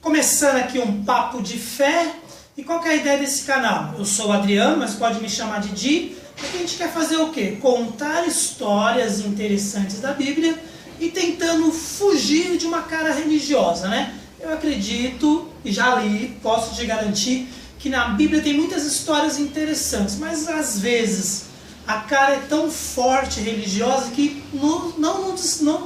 Começando aqui um papo de fé. E qual que é a ideia desse canal? Eu sou o Adriano, mas pode me chamar de Di. Porque a gente quer fazer o quê? Contar histórias interessantes da Bíblia e tentando fugir de uma cara religiosa, né? Eu acredito, e já li, posso te garantir, que na Bíblia tem muitas histórias interessantes, mas às vezes a cara é tão forte religiosa que não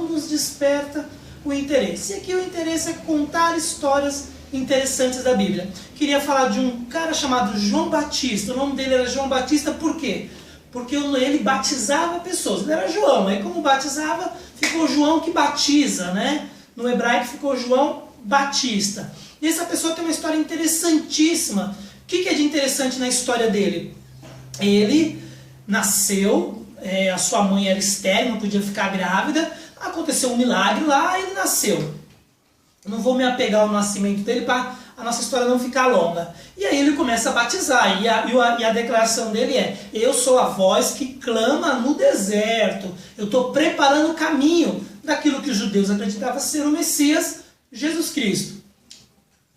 nos desperta o interesse. E aqui o interesse é contar histórias interessantes da Bíblia. Queria falar de um cara chamado João Batista. O nome dele era João Batista por quê? Porque ele batizava pessoas. Ele era João, aí como batizava, ficou João que batiza, né? No hebraico ficou João Batista. E essa pessoa tem uma história interessantíssima. O que é de interessante na história dele? Ele nasceu, a sua mãe era estéril, não podia ficar grávida, aconteceu um milagre lá e ele nasceu. Não vou me apegar ao nascimento dele para a nossa história não ficar longa. E aí ele começa a batizar, e a declaração dele é: eu sou a voz que clama no deserto, eu estou preparando o caminho daquilo que os judeus acreditavam ser o Messias, Jesus Cristo.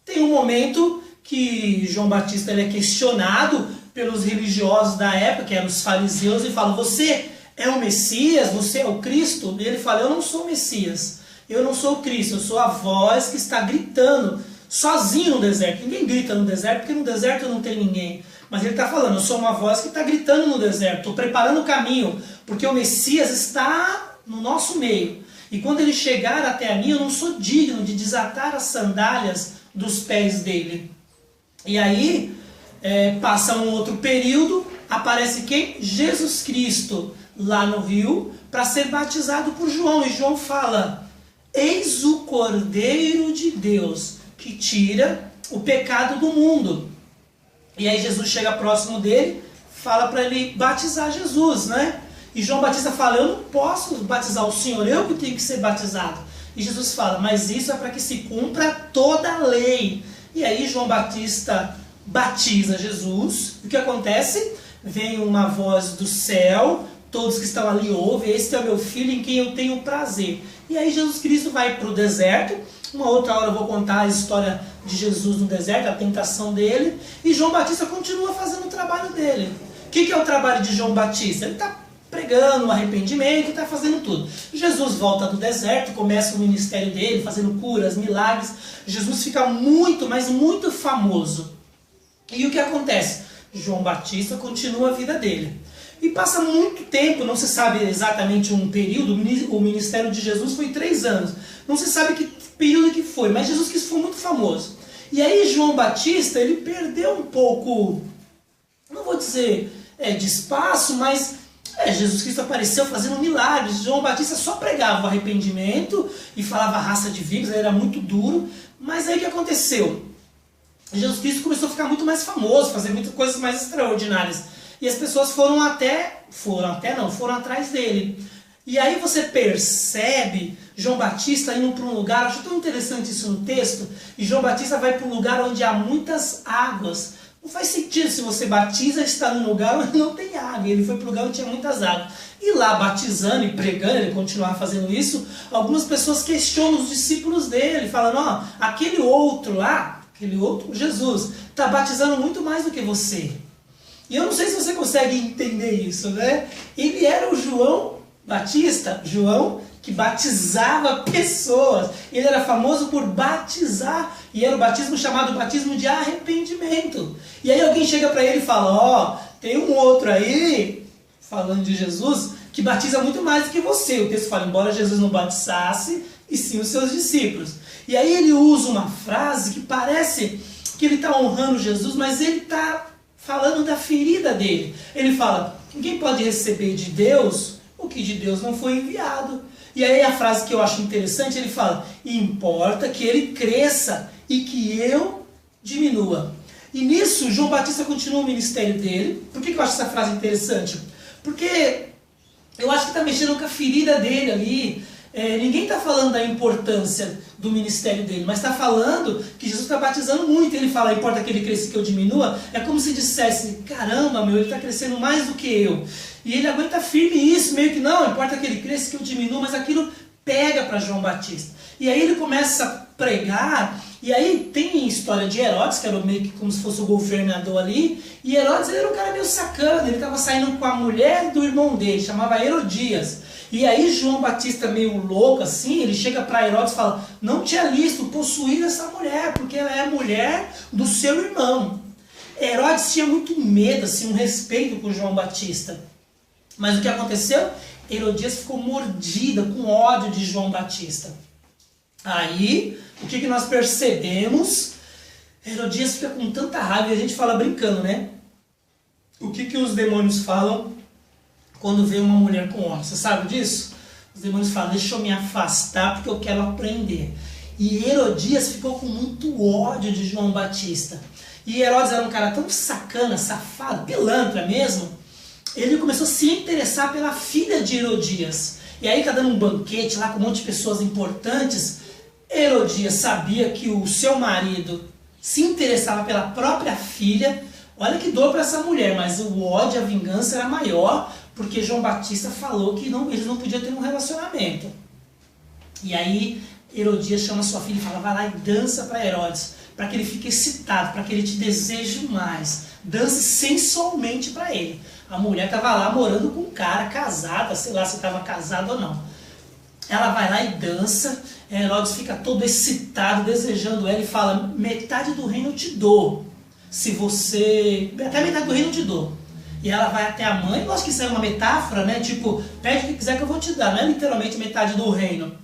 Tem um momento que João Batista ele é questionado pelos religiosos da época, que eram os fariseus, e falam: você é o Messias? Você é o Cristo? E ele fala: eu não sou o Messias, eu não sou o Cristo, eu sou a voz que está gritando sozinho no deserto. Ninguém grita no deserto, porque no deserto não tem ninguém. Mas ele está falando: eu sou uma voz que está gritando no deserto, estou preparando o caminho, porque o Messias está no nosso meio. E quando ele chegar até a mim, eu não sou digno de desatar as sandálias dos pés dele. E aí, passa um outro período, aparece quem? Jesus Cristo, lá no rio, para ser batizado por João. E João fala: eis o Cordeiro de Deus, que tira o pecado do mundo. E aí Jesus chega próximo dele, fala para ele batizar Jesus, né? E João Batista fala: eu não posso batizar o Senhor, eu que tenho que ser batizado. E Jesus fala: mas isso é para que se cumpra toda a lei. E aí João Batista batiza Jesus. E o que acontece? Vem uma voz do céu, todos que estão ali ouvem: este é o meu filho em quem eu tenho prazer. E aí Jesus Cristo vai para o deserto. Uma outra hora eu vou contar a história de Jesus no deserto, a tentação dele. E João Batista continua fazendo o trabalho dele. O que é o trabalho de João Batista? Ele está pregando o arrependimento, está fazendo tudo. Jesus volta do deserto, começa o ministério dele, fazendo curas, milagres. Jesus fica muito, mas muito famoso. E o que acontece? João Batista continua a vida dele. E passa muito tempo, não se sabe exatamente um período. O ministério de Jesus foi 3 anos. Não se sabe que período que foi, mas Jesus Cristo foi muito famoso. E aí João Batista, ele perdeu um pouco, não vou dizer de espaço, mas Jesus Cristo apareceu fazendo milagres. João Batista só pregava o arrependimento e falava raça de víboras, ele era muito duro. Mas aí o que aconteceu? Jesus Cristo começou a ficar muito mais famoso, fazer muitas coisas mais extraordinárias. E as pessoas foram atrás dele. E aí você percebe João Batista indo para um lugar, acho tão interessante isso no texto, e João Batista vai para um lugar onde há muitas águas. Não faz sentido, se você batiza, está num lugar onde não tem água. Ele foi para um lugar onde tinha muitas águas. E lá, batizando e pregando, ele continuar fazendo isso, algumas pessoas questionam os discípulos dele, falando: aquele outro lá, Jesus, está batizando muito mais do que você. E eu não sei se você consegue entender isso, né? Ele era o João Batista, João que batizava pessoas. Ele era famoso por batizar, e era o batismo chamado batismo de arrependimento. E aí alguém chega para ele e fala: tem um outro aí, falando de Jesus, que batiza muito mais do que você. O texto fala: embora Jesus não batizasse, e sim os seus discípulos. E aí ele usa uma frase que parece que ele está honrando Jesus, mas ele está falando da ferida dele. Ele fala: ninguém pode receber de Deus o que de Deus não foi enviado. E aí a frase que eu acho interessante, ele fala: importa que ele cresça e que eu diminua. E nisso, João Batista continua o ministério dele. Por que eu acho essa frase interessante? Porque eu acho que está mexendo com a ferida dele ali. Ninguém está falando da importância do ministério dele, mas está falando que Jesus está batizando muito. Ele fala: importa que ele cresça e que eu diminua. É como se dissesse: caramba, ele está crescendo mais do que eu. E ele aguenta firme isso, meio que não importa que ele cresça e que eu diminua, mas aquilo pega para João Batista. E aí ele começa a pregar E aí tem história de Herodes, que era meio que como se fosse o governador ali, e Herodes ele era um cara meio sacana, ele estava saindo com a mulher do irmão dele, chamava Herodias. E aí João Batista meio louco assim, ele chega para Herodes e fala, não te alisto possuir essa mulher, porque ela é a mulher do seu irmão. Herodes tinha muito medo, assim, um respeito por João Batista. Mas o que aconteceu? Herodias ficou mordida com ódio de João Batista. Aí, o que nós percebemos? Herodias fica com tanta raiva, e a gente fala brincando, né? O que os demônios falam quando vê uma mulher com ódio? Você sabe disso? Os demônios falam, deixa eu me afastar porque eu quero aprender. E Herodias ficou com muito ódio de João Batista. E Herodes era um cara tão sacana, safado, pilantra mesmo, ele começou a se interessar pela filha de Herodias. E aí tá dando um banquete lá com um monte de pessoas importantes. Herodias sabia que o seu marido se interessava pela própria filha. Olha que dor para essa mulher, mas o ódio, a vingança era maior, porque João Batista falou que eles não podiam ter um relacionamento. E aí Herodias chama sua filha e fala, vai lá e dança para Herodes, para que ele fique excitado, para que ele te deseje mais. Dance sensualmente para ele. A mulher estava lá morando com um cara, casada, sei lá se estava casada ou não. Ela vai lá e dança, Herodes fica todo excitado, desejando ela e fala, metade do reino eu te dou. Se você... até metade do reino eu te dou. E ela vai até a mãe, eu acho que isso é uma metáfora, né? Tipo, pede o que quiser que eu vou te dar, não é literalmente metade do reino.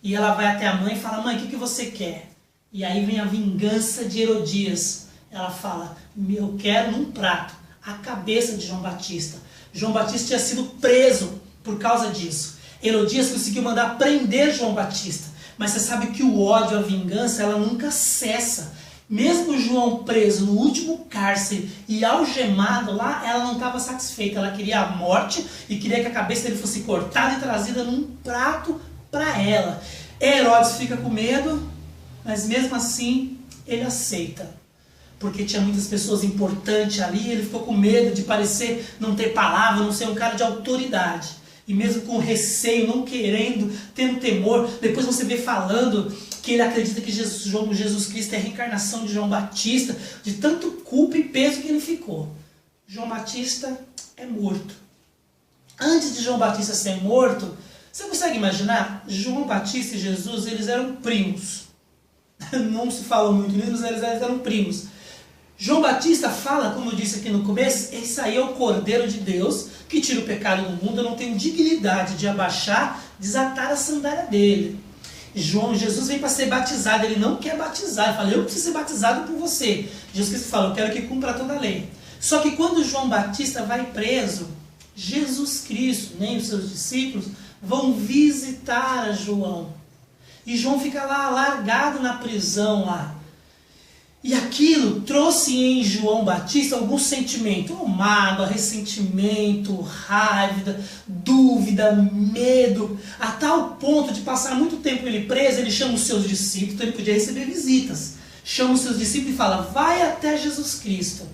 E ela vai até a mãe e fala, mãe, o que você quer? E aí vem a vingança de Herodias. Ela fala, eu quero num prato a cabeça de João Batista. João Batista tinha sido preso por causa disso. Herodias conseguiu mandar prender João Batista. Mas você sabe que o ódio, a vingança, ela nunca cessa. Mesmo João preso no último cárcere e algemado lá, ela não estava satisfeita. Ela queria a morte e queria que a cabeça dele fosse cortada e trazida num prato para ela. Herodes fica com medo, mas mesmo assim ele aceita. Porque tinha muitas pessoas importantes ali, ele ficou com medo de parecer não ter palavra, não ser um cara de autoridade. E mesmo com receio, não querendo, tendo temor, depois você vê falando que ele acredita que Jesus Cristo é a reencarnação de João Batista, de tanto culpa e peso que ele ficou. João Batista é morto. Antes de João Batista ser morto, você consegue imaginar? João Batista e Jesus, eles eram primos. Não se fala muito nisso, mas eles eram primos. João Batista fala, como eu disse aqui no começo, esse aí é o Cordeiro de Deus que tira o pecado do mundo, eu não tenho dignidade de abaixar, desatar a sandália dele. Jesus vem para ser batizado, ele não quer batizar, ele fala, eu preciso ser batizado por você. Jesus Cristo fala, eu quero que cumpra toda a lei. Só que quando João Batista vai preso, Jesus Cristo, nem os seus discípulos, vão visitar a João. E João fica lá largado na prisão lá. E aquilo trouxe em João Batista algum sentimento, mágoa, ressentimento, raiva, dúvida, medo, a tal ponto de passar muito tempo ele preso, ele chama os seus discípulos, então ele podia receber visitas, chama os seus discípulos e fala, vai até Jesus Cristo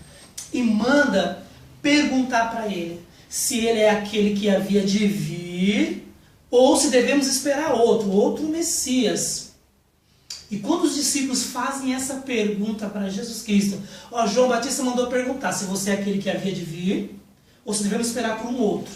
e manda perguntar para ele se ele é aquele que havia de vir ou se devemos esperar outro Messias. E quando os discípulos fazem essa pergunta para Jesus Cristo, João Batista mandou perguntar se você é aquele que havia de vir, ou se devemos esperar por um outro.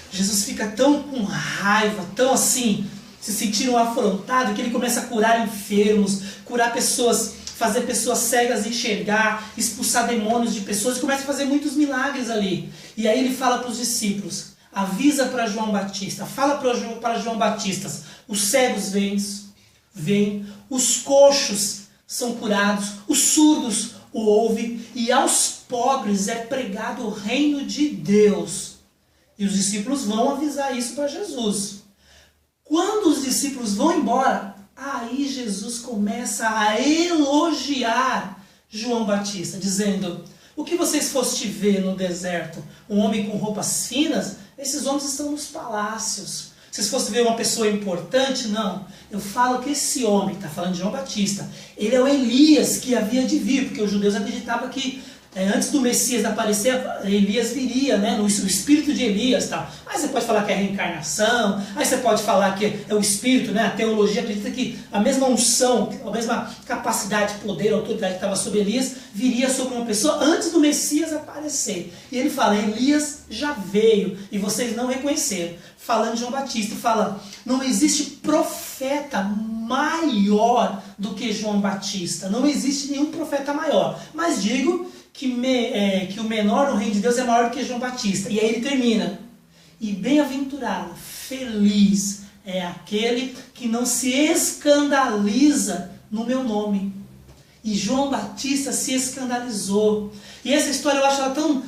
Jesus fica tão com raiva, tão assim, se sentindo afrontado, que ele começa a curar enfermos, curar pessoas, fazer pessoas cegas enxergar, expulsar demônios de pessoas, e começa a fazer muitos milagres ali. E aí ele fala para os discípulos, avisa para João Batista, fala para João Batista, os cegos vêm, os coxos são curados, os surdos o ouvem, e aos pobres é pregado o reino de Deus. E os discípulos vão avisar isso para Jesus. Quando os discípulos vão embora, aí Jesus começa a elogiar João Batista, dizendo, o que vocês foste ver no deserto? Um homem com roupas finas? Esses homens estão nos palácios. Se fosse ver uma pessoa importante, não. Eu falo que esse homem, está falando de João Batista, ele é o Elias que havia de vir, porque os judeus acreditavam que antes do Messias aparecer, Elias viria, né? O espírito de Elias, tal. Aí você pode falar que é reencarnação, aí você pode falar que é o espírito, né? A teologia acredita que a mesma unção, a mesma capacidade, poder, autoridade que estava sobre Elias, viria sobre uma pessoa antes do Messias aparecer. E ele fala, Elias já veio e vocês não reconheceram. Falando de João Batista, fala, não existe profeta maior do que João Batista, não existe nenhum profeta maior, mas digo que o menor no reino de Deus é maior do que João Batista. E aí ele termina, e bem-aventurado, feliz é aquele que não se escandaliza no meu nome. E João Batista se escandalizou. E essa história eu acho ela tão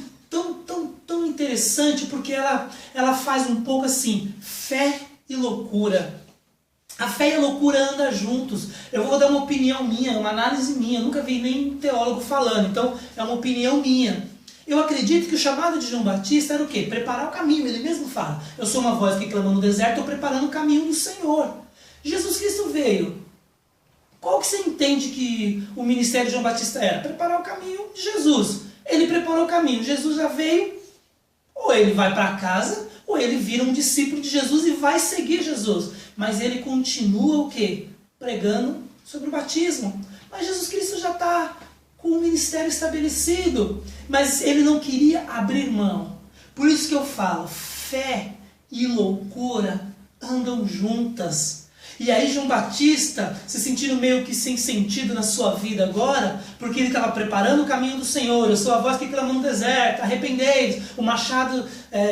interessante, porque ela faz um pouco assim, fé e loucura. A fé e a loucura andam juntos. Eu vou dar uma opinião minha, uma análise minha. Eu nunca vi nem teólogo falando, então é uma opinião minha. Eu acredito que o chamado de João Batista era o quê? Preparar o caminho. Ele mesmo fala, eu sou uma voz que clama no deserto, estou preparando o caminho do Senhor. Jesus Cristo veio. Qual que você entende que o ministério de João Batista era? Preparar o caminho de Jesus. Ele preparou o caminho, Jesus já veio, ou ele vai para casa, ou ele vira um discípulo de Jesus e vai seguir Jesus. Mas ele continua o quê? Pregando sobre o batismo. Mas Jesus Cristo já está com o ministério estabelecido, mas ele não queria abrir mão. Por isso que eu falo, fé e loucura andam juntas. E aí João Batista, se sentindo meio que sem sentido na sua vida agora, porque ele estava preparando o caminho do Senhor, eu sou a voz que clama no deserto, arrependei-vos, o machado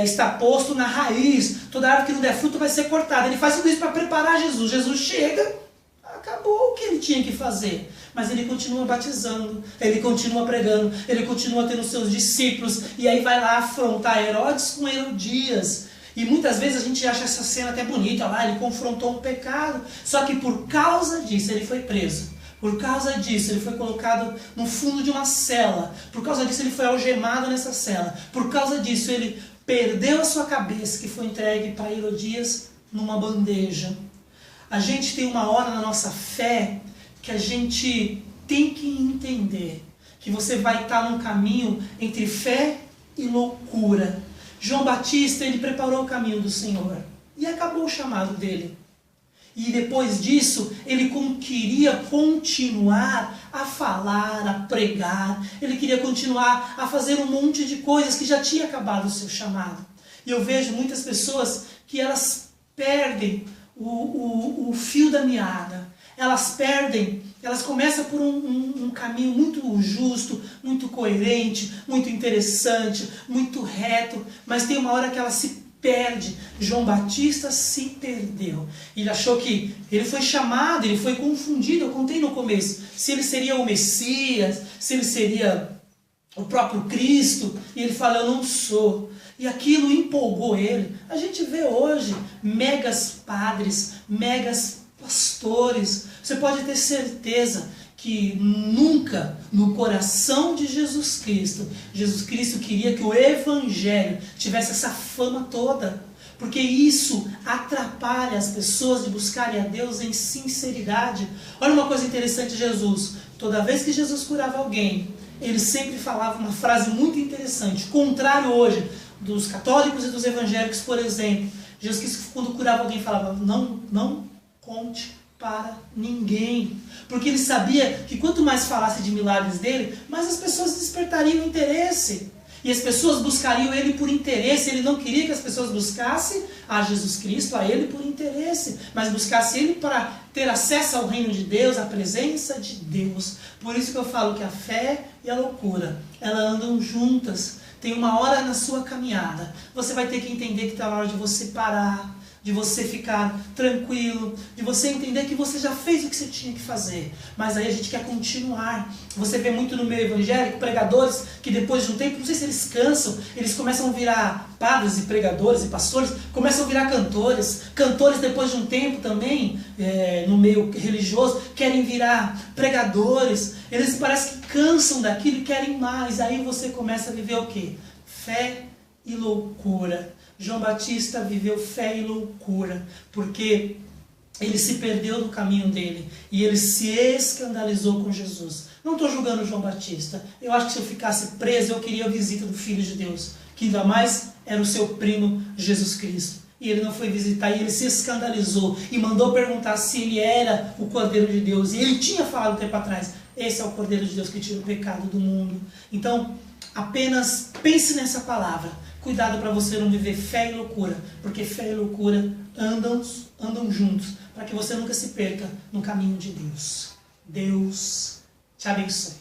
está posto na raiz, toda árvore que não der fruto vai ser cortada. Ele faz tudo isso para preparar Jesus. Jesus chega, acabou o que ele tinha que fazer. Mas ele continua batizando, ele continua pregando, ele continua tendo seus discípulos, e aí vai lá afrontar Herodes com Herodias. E muitas vezes a gente acha essa cena até bonita, lá ele confrontou um pecado, só que por causa disso ele foi preso. Por causa disso ele foi colocado no fundo de uma cela. Por causa disso ele foi algemado nessa cela. Por causa disso ele perdeu a sua cabeça, que foi entregue para Herodias numa bandeja. A gente tem uma hora na nossa fé que a gente tem que entender que você vai estar num caminho entre fé e loucura. João Batista, ele preparou o caminho do Senhor e acabou o chamado dele. E depois disso, ele queria continuar a falar, a pregar, ele queria continuar a fazer um monte de coisas que já tinha acabado o seu chamado. E eu vejo muitas pessoas que elas perdem o fio da meada. Elas começam por um caminho muito justo, muito coerente, muito interessante, muito reto, mas tem uma hora que ela se perde. João Batista se perdeu. Ele achou que ele foi chamado, ele foi confundido, eu contei no começo, se ele seria o Messias, se ele seria o próprio Cristo, e ele fala, eu não sou. E aquilo empolgou ele. A gente vê hoje megas padres, megas pastores. Você pode ter certeza que nunca no coração de Jesus Cristo queria que o Evangelho tivesse essa fama toda. Porque isso atrapalha as pessoas de buscarem a Deus em sinceridade. Olha uma coisa interessante de Jesus. Toda vez que Jesus curava alguém, ele sempre falava uma frase muito interessante. Contrário hoje dos católicos e dos evangélicos, por exemplo. Jesus Cristo, quando curava alguém, falava, não conte para ninguém. Porque ele sabia que quanto mais falasse de milagres dele, mais as pessoas despertariam interesse. E as pessoas buscariam ele por interesse. Ele não queria que as pessoas buscassem a Jesus Cristo, a ele por interesse, mas buscassem ele para ter acesso ao reino de Deus, à presença de Deus. Por isso que eu falo que a fé e a loucura, elas andam juntas. Tem uma hora na sua caminhada, você vai ter que entender que está na hora de você parar, de você ficar tranquilo, de você entender que você já fez o que você tinha que fazer. Mas aí a gente quer continuar. Você vê muito no meio evangélico pregadores que depois de um tempo, não sei se eles cansam, eles começam a virar padres e pregadores e pastores, começam a virar cantores. Cantores depois de um tempo também, no meio religioso, querem virar pregadores. Eles parece que cansam daquilo e querem mais. Aí você começa a viver o quê? Fé e loucura. João Batista viveu fé e loucura, porque ele se perdeu do caminho dele e ele se escandalizou com Jesus. Não estou julgando João Batista. Eu acho que se eu ficasse preso, eu queria a visita do Filho de Deus, que ainda mais era o seu primo Jesus Cristo. E ele não foi visitar, e ele se escandalizou e mandou perguntar se ele era o Cordeiro de Deus. E ele tinha falado um tempo atrás, esse é o Cordeiro de Deus que tira o pecado do mundo. Então, apenas pense nessa palavra. Cuidado para você não viver fé e loucura, porque fé e loucura andam juntos, para que você nunca se perca no caminho de Deus. Deus te abençoe.